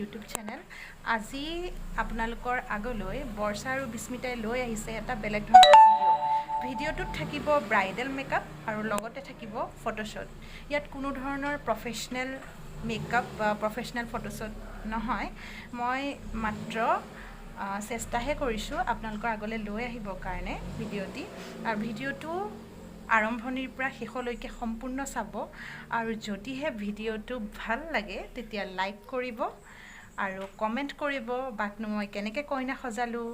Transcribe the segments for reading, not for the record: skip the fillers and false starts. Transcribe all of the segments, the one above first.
YouTube channel. আজি আপোনালোকৰ আগলৈ বৰ্ষা আৰু বিস্মিতাই লৈ আহিছে এটা বেলেগ ধৰণৰ ভিডিঅ'টোত থাকিব ব্ৰাইডেল মেকআপ আৰু লগতে থাকিব ফটোশ্বট। ইয়াত কোনো ধৰণৰ প্ৰফেশনেল মেকআপ বা প্ৰফেশনেল ফটোশ্বট নহয়, মই মাত্ৰ চেষ্টাহে কৰিছোঁ আপোনালোকৰ আগলৈ লৈ আহিবৰ কাৰণে ভিডিঅ'টি। আৰু ভিডিঅ'টো আৰম্ভণিৰ পৰা শেষলৈকে সম্পূৰ্ণ চাব আৰু যদিহে ভিডিঅ'টো ভাল লাগে তেতিয়া লাইক কৰিব আৰু কমেণ্ট কৰিব বাকনো মই কেনেকৈ কইনা সজালোঁ,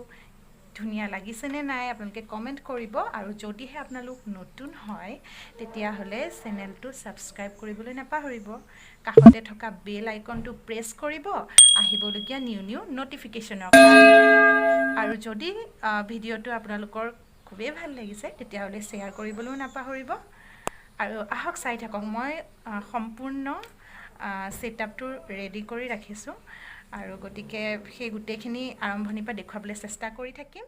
ধুনীয়া লাগিছেনে নাই আপোনালোকে কমেণ্ট কৰিব। আৰু যদিহে আপোনালোক নতুন হয় তেতিয়াহ'লে চেনেলটো ছাবস্ক্ৰাইব কৰিবলৈ নাপাহৰিব, কাষতে থকা বেল আইকনটো প্ৰেছ কৰিব আহিবলগীয়া নিউ নটিফিকেশ্যনৰ কাৰণে। আৰু যদি ভিডিঅ'টো আপোনালোকৰ খুবেই ভাল লাগিছে তেতিয়াহ'লে শ্বেয়াৰ কৰিবলৈও নাপাহৰিব। আৰু আহক চাই থাকক, মই সম্পূৰ্ণ ছেটআপটো ৰেডি কৰি ৰাখিছোঁ আৰু গতিকে সেই গোটেইখিনি আৰম্ভণিৰ পৰা দেখুৱাবলৈ চেষ্টা কৰি থাকিম।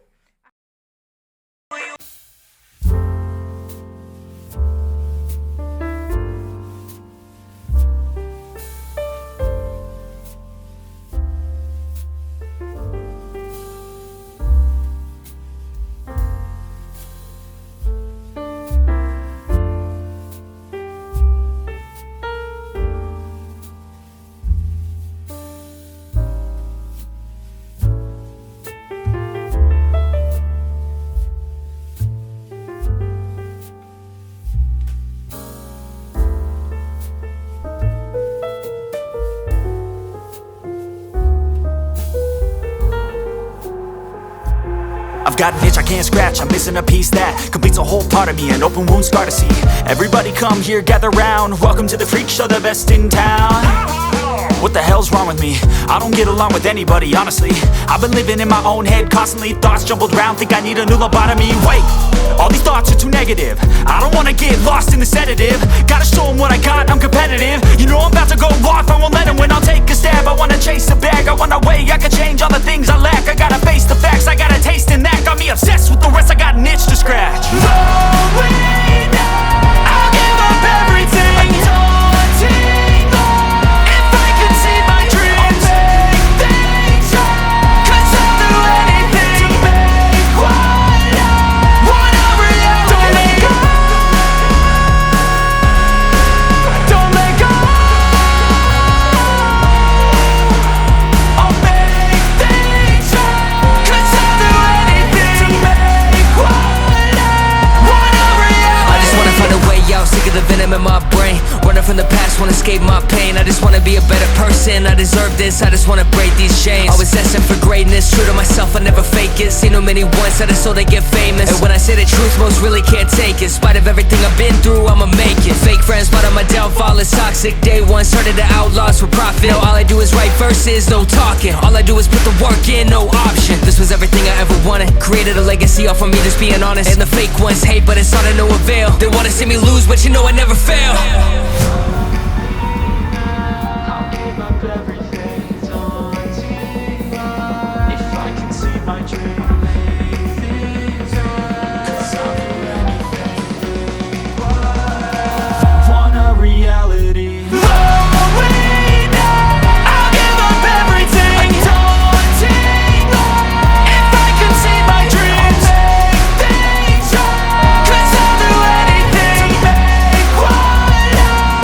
I've got an itch I can't scratch, I'm missing a piece that completes a whole part of me, an open wound scar to see. Everybody come here, gather round, welcome to the freak show, the best in town. What the hell's wrong with me? I don't get along with anybody, honestly. I've been living in my own head constantly, thoughts jumbled around, think I need a new lobotomy. Wait, all these thoughts are too negative, I don't wanna get lost in the sedative. Gotta show them what I got, I'm competitive. You know I'm about to go off, I won't let them win, I'll take a stab. I wanna chase a bag, I wanna weigh, I can change all the things I lack. I gotta face the facts, I got a taste in that. Got me obsessed with the rest, I got an itch to scratch. I'll give up everything, daunting though. If I could see my dreams, make things right. 'Cause I'll do anything to make what I want a reality. Don't let go, don't let go. I'll make things right. 'Cause I'll do anything to make what I want a reality. I just wanna find a way out, sick of the venom in my brain. Running from the past, wanna escape my pain. I just wanna be a better person, I deserve this. I just wanna break these chains. Always asking for greatness, true to myself, I never fake it. Seen too many once, that is so they get famous. And when I say the truth, most really can't take it. In spite of everything I've been through, I'ma make it. Fake friends, but on my downfall is toxic. Day one, started the outlaws for profit. Now all I do is write verses, no talking. All I do is put the work in, no option. This was everything I ever wanted. Created a legacy off of me just being honest. And the fake ones hate, but it's all to no avail. They wanna see me lose, but you know I never fail. I'll give up everything, daunting though. If I can see my dream, make things right. 'Cause I'll do anything, want a reality. I'll give up everything, daunting though. If I can see my dreams, make things right. 'Cause I'll do anything to make what I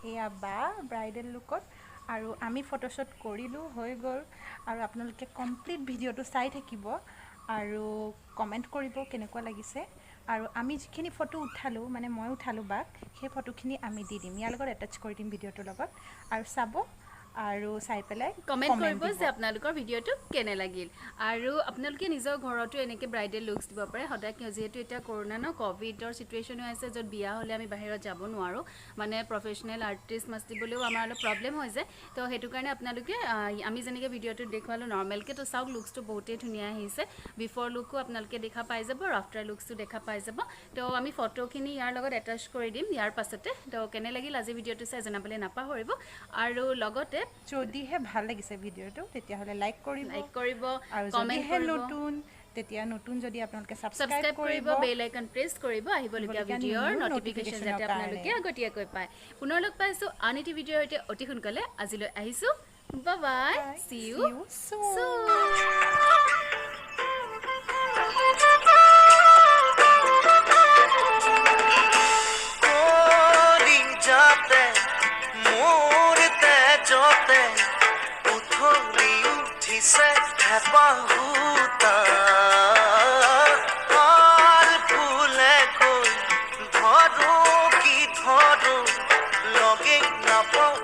এয়া বা bridal লুকত আৰু আমি photoshoot কৰিলোঁ হৈ গ'ল আৰু আপোনালোকে complete ভিডিঅ'টো চাই থাকিব আৰু কমেণ্ট কৰিব কেনেকুৱা লাগিছে আৰু আমি যিখিনি ফটো উঠালোঁ মানে মই উঠালোঁ বাক সেই ফটোখিনি আমি দি দিম ইয়াৰ লগত এটাচ কৰি দিম ভিডিঅ'টোৰ লগত আৰু চাব আৰু চাই পেলাই কমেন্ট কৰিব যে আপোনালোকৰ ভিডিঅ'টো কেনে লাগিল আৰু আপোনালোকে নিজৰ ঘৰতো এনেকৈ ব্ৰাইডেল লুকছ দিব পাৰে সদায় যেহেতু এটা কৰোনা ন কোভিডৰ সিচুৱেশ্যন হৈ আছে য'ত বিয়া হ'লে আমি বাহিৰত যাব নোৱাৰোঁ মানে প্ৰফেশ্যনেল আৰ্টিষ্ট মাছ দিবলৈও আমাৰ অলপ প্ৰব্লেম হৈ যায় তো সেইটো কাৰণে আপোনালোকে আমি যেনেকৈ ভিডিঅ'টোত দেখুৱালোঁ নৰ্মেলকৈ তো চাওক লুকছটো বহুতেই ধুনীয়া আহিছে বিফৰ লুকো আপোনালোকে দেখা পাই যাব আৰু আফটাৰ লুকছটো দেখা পাই যাব তো আমি ফটোখিনি ইয়াৰ লগত এটাচ কৰি দিম ইয়াৰ পাছতে তো কেনে লাগিল আজি ভিডিঅ'টো চাই জনাবলৈ নাপাহৰিব আৰু লগতে যদিহে ভাল লাগিছে ভিডিঅ'টো তেতিয়াহ'লে লাইক কৰিব আৰু কমেন্ট যদিহে কৰিব নতুন তেতিয়া নতুন যদি আপোনালোকে সাবস্ক্ৰাইব কৰিব বেল আইকন প্ৰেছ কৰিব আহিবলগীয়া ভিডিঅ'ৰ নটিফিকেশ্যন যাতে আপোনালোকে আগতীয়াকৈ পায় পুনৰ লগ পাইছোঁ আন এটি ভিডিঅ'ৰ সৈতে অতি সোনকালে আজিলৈ আহিছোঁ বাই বাই সি ইউ লগে নাপাওঁ